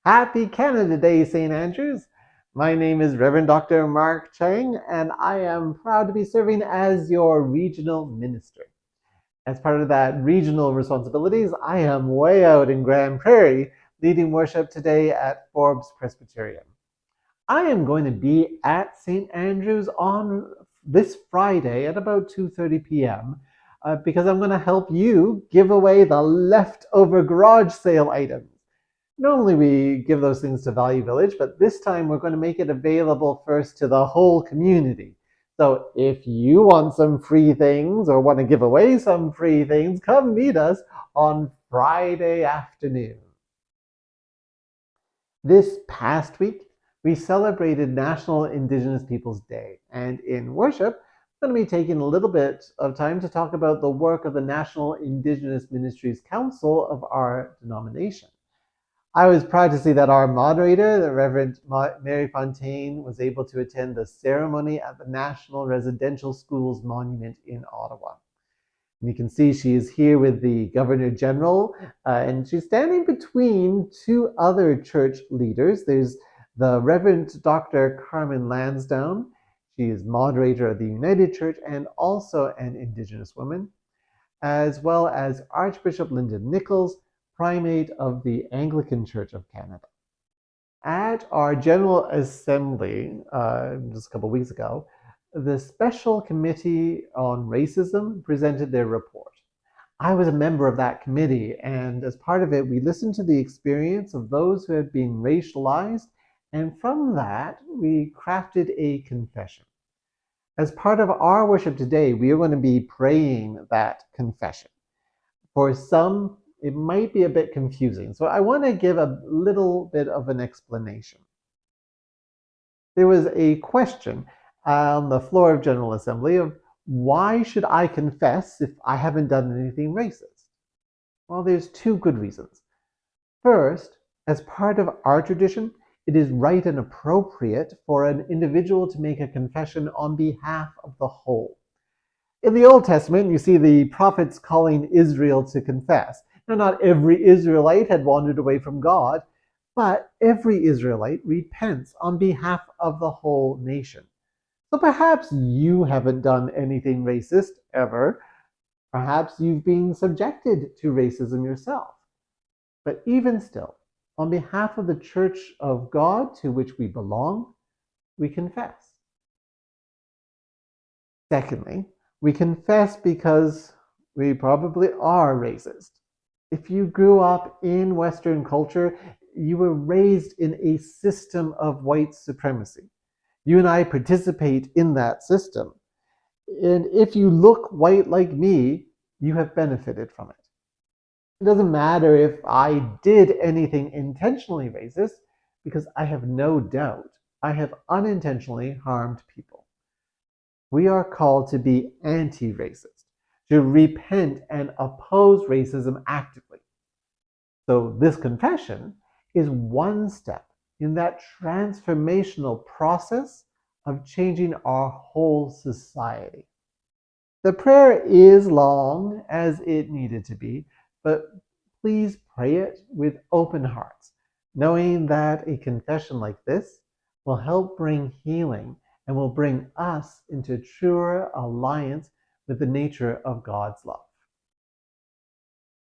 Happy Canada Day, St. Andrews. My name is Reverend Dr. Mark Chang, and I am proud to be serving as your regional minister. As part of that regional responsibilities, I am way out in Grand Prairie leading worship today at Forbes Presbyterian. I am going to be at St. Andrews on this Friday at about 2:30 p.m. Because I'm going to help you give away the leftover garage sale items. Normally we give those things to Value Village, but this time we're going to make it available first to the whole community. So if you want some free things or want to give away some free things, come meet us on Friday afternoon. This past week, we celebrated National Indigenous Peoples Day, and in worship, I'm going to be taking a little bit of time to talk about the work of the National Indigenous Ministries Council of our denomination. I was proud to see that our moderator, the Reverend Mary Fontaine, was able to attend the ceremony at the National Residential Schools Monument in Ottawa. And you can see she is here with the Governor General, and she's standing between two other church leaders. There's the Reverend Dr. Carmen Lansdowne. She is moderator of the United Church and also an Indigenous woman, as well as Archbishop Lyndon Nichols, primate of the Anglican Church of Canada. At our General Assembly just a couple of weeks ago, the Special Committee on Racism presented their report. I was a member of that committee, and as part of it, we listened to the experience of those who had been racialized, and from that, we crafted a confession. As part of our worship today, we are going to be praying that confession. For some, it might be a bit confusing, so I want to give a little bit of an explanation. There was a question on the floor of General Assembly of why should I confess if I haven't done anything racist? Well, there's two good reasons. First, as part of our tradition, it is right and appropriate for an individual to make a confession on behalf of the whole. In the Old Testament, you see the prophets calling Israel to confess. Now, not every Israelite had wandered away from God, but every Israelite repents on behalf of the whole nation. So perhaps you haven't done anything racist ever. Perhaps you've been subjected to racism yourself. But even still, on behalf of the Church of God to which we belong, we confess. Secondly, we confess because we probably are racist. If you grew up in Western culture, you were raised in a system of white supremacy. You and I participate in that system. And if you look white like me, you have benefited from it. It doesn't matter if I did anything intentionally racist, because I have no doubt I have unintentionally harmed people. We are called to be anti-racist, to repent and oppose racism actively. So this confession is one step in that transformational process of changing our whole society. The prayer is long, as it needed to be, but please pray it with open hearts, knowing that a confession like this will help bring healing and will bring us into truer alliance with the nature of God's love.